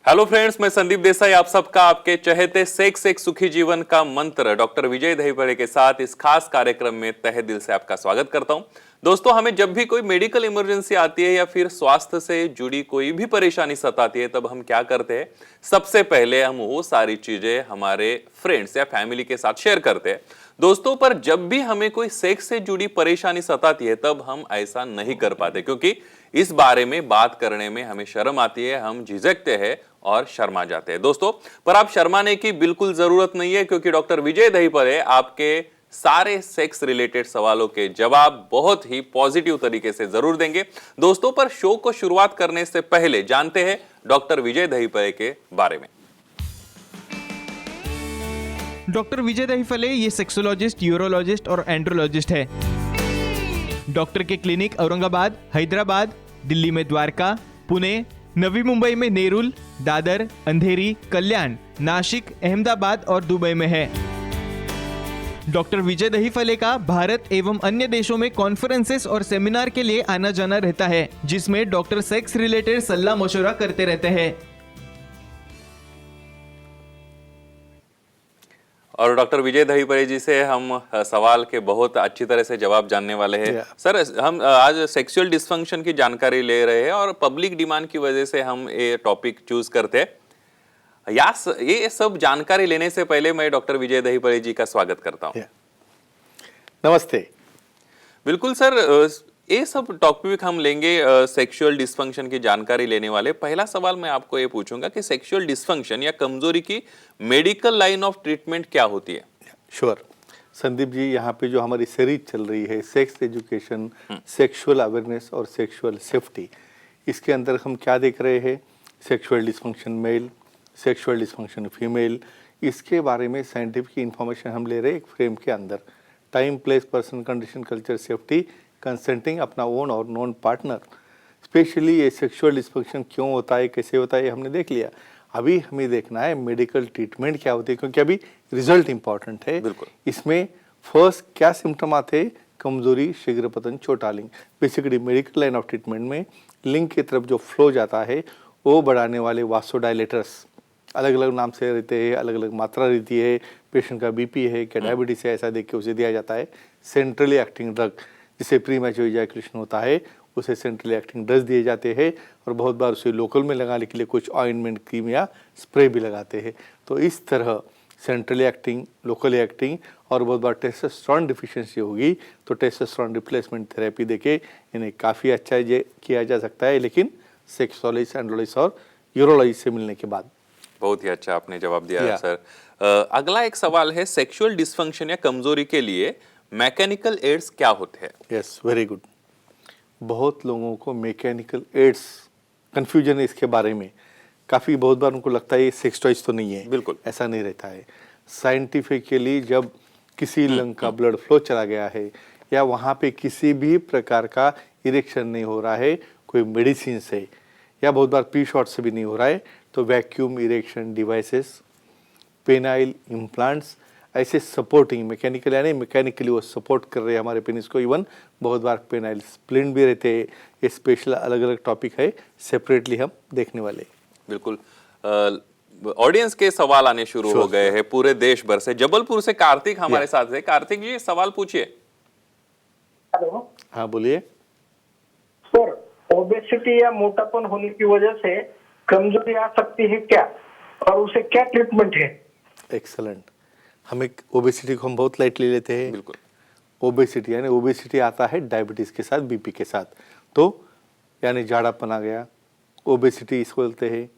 Hello friends, मैं संदीप देसाई आप सबका आपके चहेते सेक्स एक सुखी जीवन का मंत्र डॉक्टर विजय दहीपड़े के साथ इस खास कार्यक्रम में तहे दिल से आपका स्वागत करता हूं। दोस्तों, हमें जब भी कोई मेडिकल इमरजेंसी आती है या फिर स्वास्थ्य से जुड़ी कोई भी परेशानी सताती है, तब हम क्या करते हैं? सबसे पहले हम वो सारी चीजें हमारे फ्रेंड्स या फैमिली के साथ शेयर करते हैं। दोस्तों, पर जब भी हमें कोई सेक्स से जुड़ी परेशानी सताती है, तब हम ऐसा नहीं कर पाते, क्योंकि इस बारे में बात करने में हमें शर्म आती है, हम झिझकते हैं और शर्मा जाते हैं। दोस्तों, पर आप शर्माने की बिल्कुल जरूरत नहीं है, क्योंकि डॉक्टर विजय दहीपड़े आपके सारे सेक्स रिलेटेड सवालों के जवाब बहुत ही पॉजिटिव तरीके से जरूर देंगे। दोस्तों, पर शो को शुरुआत करने से पहले जानते हैं डॉक्टर विजय दहीपड़े के बारे में। डॉक्टर विजय दहीफले ये सेक्सोलॉजिस्ट, यूरोलॉजिस्ट और एंड्रोलॉजिस्ट है। डॉक्टर के क्लिनिक औरंगाबाद, हैदराबाद, दिल्ली में द्वारका, पुणे, नवी मुंबई में नेरुल, दादर, अंधेरी, कल्याण, नासिक, अहमदाबाद और दुबई में है। डॉक्टर विजय दहीफले का भारत एवं अन्य देशों में कॉन्फ्रेंसेस और सेमिनार के लिए आना जाना रहता है, जिसमें डॉक्टर सेक्स रिलेटेड सलाह मशवरा करते रहते हैं। और डॉक्टर विजय दहीपड़े जी से हम सवाल के बहुत अच्छी तरह से जवाब जानने वाले हैं। सर, हम आज सेक्सुअल डिस्फंक्शन की जानकारी ले रहे हैं और पब्लिक डिमांड की वजह से हम ये टॉपिक चूज करते हैं। ये सब जानकारी लेने से पहले मैं डॉक्टर विजय दहीपड़े जी का स्वागत करता हूँ। नमस्ते। बिल्कुल सर, ये सब टॉपिक हम लेंगे सेक्सुअल डिस्फंक्शन की जानकारी लेने वाले। पहला सवाल मैं आपको ये पूछूंगा कि सेक्सुअल डिस्फंक्शन या कमजोरी की मेडिकल लाइन ऑफ ट्रीटमेंट क्या होती है? श्योर संदीप जी, यहाँ पे जो हमारी सीरीज चल रही है सेक्स एजुकेशन, सेक्सुअल अवेयरनेस और सेक्सुअल सेफ्टी, इसके अंदर हम क्या देख रहे हैं? Sexual dysfunction male, sexual dysfunction female, इसके बारे में साइंटिफिक इंफॉर्मेशन हम ले रहे हैं एक फ्रेम के अंदर। Time, place, person, condition, culture, safety, consenting अपना ओन और नॉन पार्टनर। स्पेशली ये सेक्सुअल डिस्फंक्शन क्यों होता है, कैसे होता है, ये हमने देख लिया। अभी हमें देखना है मेडिकल ट्रीटमेंट क्या होती है, क्योंकि अभी रिजल्ट इंपॉर्टेंट है। बिल्कुल। इसमें फर्स्ट क्या सिम्टम आते हैं? कमजोरी, शीघ्र पतन, छोटा लिंग। Basically medical line of treatment में लिंग की तरफ जो फ्लो जाता है वो बढ़ाने वाले वासोडाइलेटर्स अलग अलग नाम से रहते हैं, अलग अलग मात्रा रहती है। पेशेंट का बीपी है क्या डायबिटीज है, ऐसा देख के उसे दिया जाता है सेंट्रली एक्टिंग ड्रग, जिसे प्री मैच्योर इजैकुलेशन होता है उसे सेंट्रली एक्टिंग ड्रग्स दिए जाते हैं। और बहुत बार उसे लोकल में लगाने के लिए कुछ ऑइंटमेंट, क्रीम या स्प्रे भी लगाते हैं। तो इस तरह सेंट्रली एक्टिंग, लोकली एक्टिंग, और बहुत बार टेस्टोस्टेरोन डिफिशिएंसी होगी तो टेस्टोस्टेरोन रिप्लेसमेंट थेरेपी देके इन्हें काफ़ी अच्छा किया जा सकता है, लेकिन सेक्सोलॉजिस्ट, एंड्रोलॉजिस्ट और यूरोलॉजिस्ट से मिलने के बाद। बहुत ही अच्छा आपने जवाब दिया है सर। अगला एक सवाल है, सेक्सुअल डिस्फंक्शन या कमजोरी के लिए मैकेनिकल एड्स क्या होते हैं? Yes, very good. बहुत लोगों को मैकेनिकल एड्स कंफ्यूजन है इसके बारे में। काफ़ी बहुत बार उनको लगता है ये सेक्स टॉयज तो नहीं है। बिल्कुल ऐसा नहीं रहता है। साइंटिफिकली जब किसी लंग का ब्लड फ्लो चला गया है या वहाँ पे किसी भी प्रकार का इरेक्शन नहीं हो रहा है कोई मेडिसिन से, या बहुत बार पी शॉट से भी नहीं हो रहा है, तो vacuum erection devices, penile implants, ऐसे सपोर्टिंग मैकेनिकल, यानी मैकेनिकली वो सपोर्ट कर रहे हैं हमारे पेनिस को। इवन बहुत बार पेनाइल स्प्लिंट भी रहते हैं। ये स्पेशल अलग अलग टॉपिक है, सेपरेटली हम देखने वाले। बिल्कुल। ऑडियंस के सवाल आने शुरू हो गए हैं पूरे देश भर से। जबलपुर से कार्तिक हमारे साथ है। कार्तिक जी, सवाल पूछिए। हेलो। हाँ बोलिए। सर, ओबेसिटी या मोटापन होने की वजह से कमजोरी आ सकती है क्या, और उसे क्या ट्रीटमेंट है? एक्सलेंट। हम एक ओबेसिटी को हम बहुत लाइटली लेते हैं। बिल्कुल। ओबेसिटी यानी ओबेसिटी आता है डायबिटीज़ के साथ, बीपी के साथ, तो यानी झाड़ापन आ गया, ओबेसिटी इसको बोलते हैं।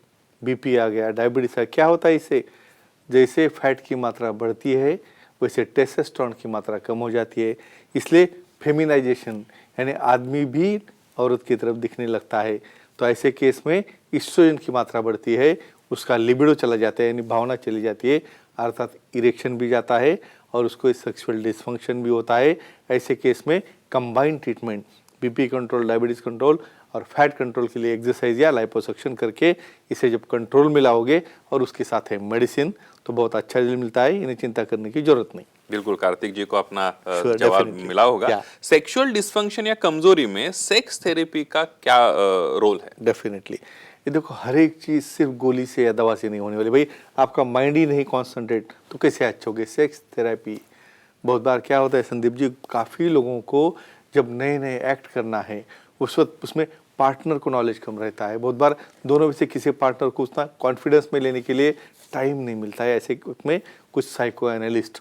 बीपी आ गया, डायबिटीज़ आ गया, क्या होता है इससे? जैसे फैट की मात्रा बढ़ती है वैसे टेस्टोस्टेरोन की मात्रा कम हो जाती है। इसलिए फेमिनाइजेशन, यानी आदमी भी औरत की तरफ दिखने लगता है। तो ऐसे केस में एस्ट्रोजन की मात्रा बढ़ती है, उसका लिबिडो चला जाता है, यानी भावना चली जाती है, अर्थात इरेक्शन भी जाता है और उसको सेक्सुअल डिस्फंक्शन भी होता है। ऐसे केस में combined treatment, BP control, diabetes control और फैट कंट्रोल के लिए एक्सरसाइज या लाइपोसक्शन करके इसे जब कंट्रोल में लाओगे और उसके साथ है मेडिसिन, तो बहुत अच्छा रिजल्ट मिलता है। इन्हें चिंता करने की जरूरत नहीं। बिल्कुल, कार्तिक जी को अपना जवाब मिला होगा। सेक्सुअल डिस्फंक्शन या कमजोरी में सेक्स थेरेपी का क्या रोल है? डेफिनेटली ये देखो हर एक चीज़ सिर्फ गोली से या दवा से नहीं होने वाली। भाई आपका माइंड ही नहीं कॉन्सेंट्रेट तो कैसे अच्छे होगे। सेक्स थेरेपी बहुत बार क्या होता है संदीप जी, काफ़ी लोगों को जब नए नए एक्ट करना है उस वक्त उसमें पार्टनर को नॉलेज कम रहता है। बहुत बार दोनों में से किसी पार्टनर को उतना कॉन्फिडेंस में लेने के लिए टाइम नहीं मिलता है। ऐसे में कुछ साइको एनालिस्ट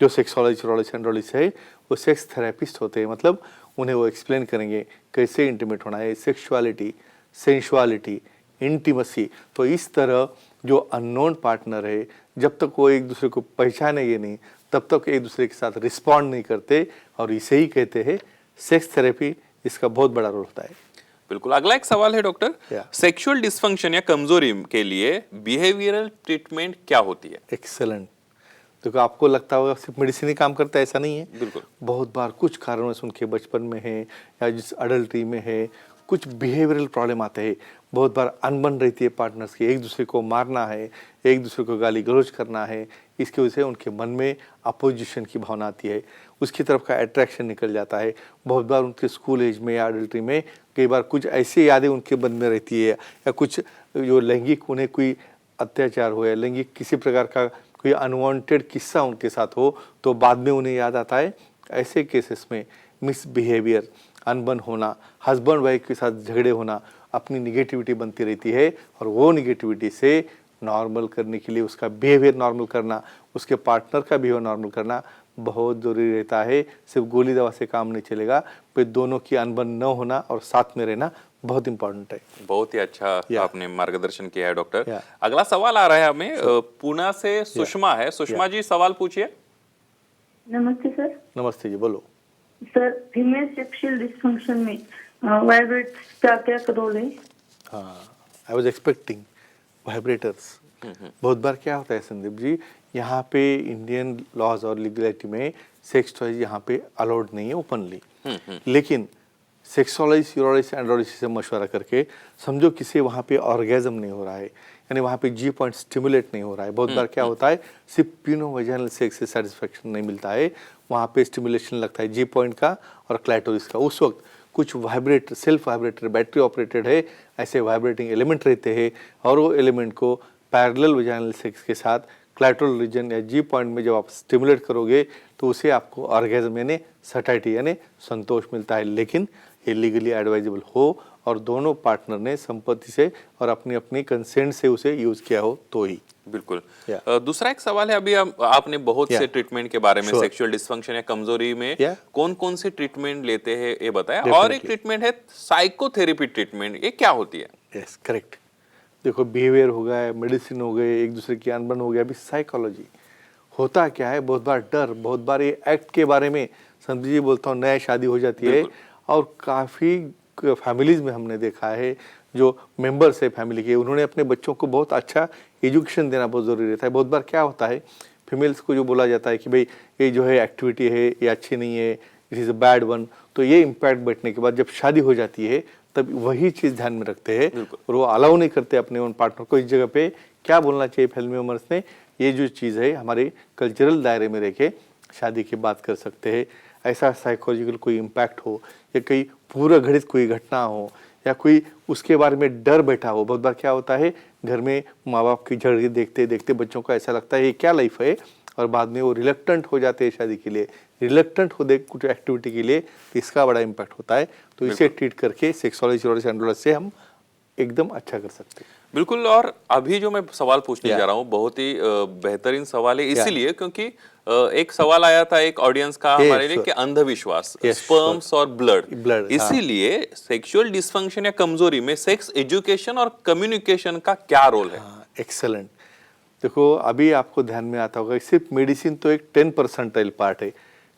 जो सेक्सोलॉजी एंड्रोलॉजिस्ट है वो सेक्स थेरेपिस्ट होते हैं। मतलब उन्हें वो एक्सप्लेन करेंगे कैसे इंटीमेट होना है, सेक्सुअलिटी, सेंसुअलिटी, इंटीमेसी। तो इस तरह जो अननोन पार्टनर है जब तक वो एक दूसरे को पहचानेंगे नहीं तब तक एक दूसरे के साथ रिस्पॉन्ड नहीं करते, और इसे ही कहते हैं सेक्स थेरेपी। इसका बहुत बड़ा रोल होता है। बिल्कुल। अगला एक सवाल है डॉक्टर, Yeah. सेक्सुअल डिस्फंक्शन या कमजोरी के लिए बिहेवियरल ट्रीटमेंट क्या होती है? एक्सेलेंट। देखो आपको लगता होगा सिर्फ मेडिसिन ही काम करता है, ऐसा नहीं है। बिल्कुल। बहुत बार कुछ कारणों से उनके बचपन में है या जिस अडल्ट्री में है कुछ बिहेवियरल प्रॉब्लम आते हैं। बहुत बार अनबन रहती है पार्टनर्स की, एक दूसरे को मारना है, एक दूसरे को गाली गलौज करना है। इसकी वजह से उनके मन में अपोजिशन की भावना आती है, उसकी तरफ का अट्रैक्शन निकल जाता है। बहुत बार उनके स्कूल एज में या अडल्ट्री में कई बार कुछ ऐसी यादें उनके मन में रहती है, या कुछ जो लैंगिक उन्हें कोई अत्याचार हो या लैंगिक किसी प्रकार का कोई अनवांटेड किस्सा उनके साथ हो तो बाद में उन्हें याद आता है। ऐसे केसेस में मिसबिहेवियर, अनबन होना, हस्बैंड वाइफ के साथ झगड़े होना, अपनी निगेटिविटी बनती रहती है, और वो निगेटिविटी से नॉर्मल करने के लिए उसका बिहेवियर नॉर्मल करना, उसके पार्टनर का बिहेवियर नॉर्मल करना बहुत ज़रूरी रहता है। सिर्फ गोली दवा से काम नहीं चलेगा, फिर दोनों की अनबन न होना और साथ में रहना बहुत इंपॉर्टेंट है। बहुत ही अच्छा आपने मार्गदर्शन किया है डॉक्टर। Yeah. अगला सवाल आ रहा है हमें पुणे से सुषमा है। सुषमा जी सवाल पूछिए। नमस्ते सर। नमस्ते जी, बोलो। सर फीमेल सेक्सुअल डिस्फंक्शन में वाइब्रेट्स का क्या रोल है? हाँ, आई वॉज एक्सपेक्टिंग वाइब्रेटर्स। बहुत बार क्या होता है संदीप जी, यहाँ पे इंडियन लॉज और लीगलिटी में सेक्स टॉयज यहाँ पे अलाउड नहीं है ओपनली, लेकिन सेक्सोलॉजिस्ट, यूरोलॉजिस्ट, एंड्रोलॉजिस्ट से मशवरा करके समझो किसी वहाँ पे ऑर्गेजम नहीं हो रहा है, यानी वहाँ पे जी पॉइंट स्टिमुलेट नहीं हो रहा है। बहुत बार क्या होता है सिर्फ पिनो-वजाइनल सेक्स से सेटिस्फेक्शन नहीं मिलता है, वहाँ पे स्टिमुलेशन लगता है जी पॉइंट का और क्लैटोरिस का। उस वक्त कुछ vibrator, self vibrator, battery operated है, ऐसे वाइब्रेटिंग एलिमेंट रहते हैं, और वो एलिमेंट को पैरेलल वजाइनल सेक्स के साथ क्लैटोरल रीजन या जी पॉइंट में जब आप स्टिमुलेट करोगे तो उसे आपको ऑर्गेजम यानी सटाइटी यानी संतोष मिलता है। लेकिन ये लीगली एडवाइजेबल हो और दोनों पार्टनर ने संपत्ति से और अपनी अपनी कंसेंट से उसे यूज किया हो तो ही। बिल्कुल। Yeah. दूसरा एक सवाल है, अभी आपने बहुत से Yeah. ट्रीटमेंट के बारे में, Sure. सेक्सुअल डिस्फंक्शन या कमजोरी में Yeah. कौन कौन से ट्रीटमेंट लेते हैं ये बताया। और Definitely. एक ट्रीटमेंट है साइकोथेरेपी ट्रीटमेंट, ये क्या होती है? Yes, correct. देखो बिहेवियर हो गया, मेडिसिन हो गए, एक दूसरे की अनबन हो गया, अभी साइकोलॉजी होता क्या है। बहुत बार डर, बहुत बार ये एक्ट के बारे में संदीप जी बोलता हूँ, नया शादी हो जाती है और काफ़ी फैमिलीज में हमने देखा है जो मेंबर्स है फैमिली के, उन्होंने अपने बच्चों को बहुत अच्छा एजुकेशन देना बहुत ज़रूरी रहता है। बहुत बार क्या होता है फीमेल्स को जो बोला जाता है कि भाई ये जो है एक्टिविटी है ये अच्छी नहीं है, it is a bad one, तो ये इम्पैक्ट बैठने के बाद जब शादी हो जाती है तब वही चीज़ ध्यान में रखते हैं और वो अलाउ नहीं करते अपने उन पार्टनर को इस जगह पे क्या बोलना चाहिए फैमिली मेम्बर्स ने। ये जो चीज़ है हमारे कल्चरल दायरे में रह के शादी की बात कर सकते हैं। ऐसा साइकोलॉजिकल कोई इम्पैक्ट हो या कहीं पूरा घटित कोई घटना हो या कोई उसके बारे में डर बैठा हो। बहुत बार क्या होता है घर में माँ बाप की झगड़े देखते देखते बच्चों को ऐसा लगता है ये क्या लाइफ है, और बाद में वो रिलक्टेंट हो जाते हैं शादी के लिए, रिलक्टेंट हो दे कुछ एक्टिविटी के लिए, तो इसका बड़ा इम्पैक्ट होता है। तो इसे ट्रीट करके सेक्सोलॉजी एंड्रोलॉजी से हम एकदम अच्छा कर सकते हैं। बिल्कुल। और अभी जो मैं सवाल पूछने जा रहा हूँ बहुत ही बेहतरीन सवाल है, इसीलिए क्योंकि एक सवाल आया था एक ऑडियंस का हमारे लिए कि अंधविश्वास, स्पर्म्स और ब्लड, इसीलिए सेक्सुअल डिस्फंक्शन या कमजोरी में सेक्स एजुकेशन और कम्युनिकेशन का क्या रोल है? एक्सेलेंट। देखो अभी आपको ध्यान में आता होगा सिर्फ मेडिसिन तो एक 10% पार्ट है,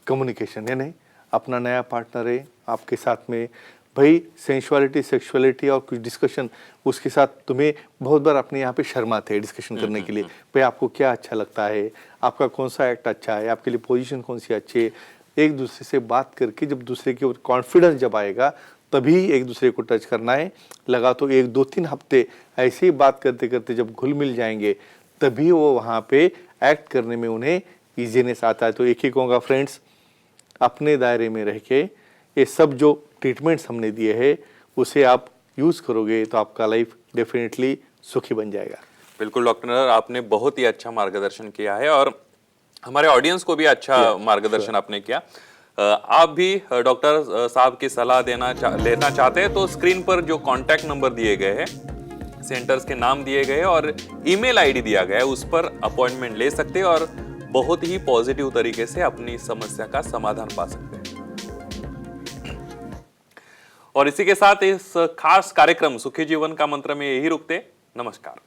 कम्युनिकेशन है नहीं। अपना नया पार्टनर है आपके साथ में, भाई सेंसुअलिटी, सेक्सुअलिटी और कुछ डिस्कशन उसके साथ तुम्हें बहुत बार अपने यहाँ पे शर्माते हैं डिस्कशन करने के लिए, भाई आपको क्या अच्छा लगता है, आपका कौन सा एक्ट अच्छा है, आपके लिए पोजीशन कौन सी अच्छी है। एक दूसरे से बात करके जब दूसरे के ऊपर कॉन्फिडेंस जब आएगा तभी एक दूसरे को टच करना है। लगा तो 1-2-3 हफ्ते ऐसे ही बात करते करते जब घुल मिल जाएंगे तभी वो वहाँ पे एक्ट करने में उन्हें ईजीनेस आता है। तो एक ही कहूँगा फ्रेंड्स, अपने दायरे में रह के ये सब जो ट्रीटमेंट्स हमने दिए हैं उसे आप यूज़ करोगे तो आपका लाइफ डेफिनेटली सुखी बन जाएगा। बिल्कुल डॉक्टर, आपने बहुत ही अच्छा मार्गदर्शन किया है और हमारे ऑडियंस को भी अच्छा मार्गदर्शन आपने किया। आप भी डॉक्टर साहब की सलाह लेना चाहते हैं तो स्क्रीन पर जो कांटेक्ट नंबर दिए गए हैं, सेंटर्स के नाम दिए गए और ईमेल आईडी दिया गया है, उस पर अपॉइंटमेंट ले सकते हैं और बहुत ही पॉजिटिव तरीके से अपनी समस्या का समाधान पा सकते हैं। और इसी के साथ इस खास कार्यक्रम सुखी जीवन का मंत्र में यही रुकते। नमस्कार।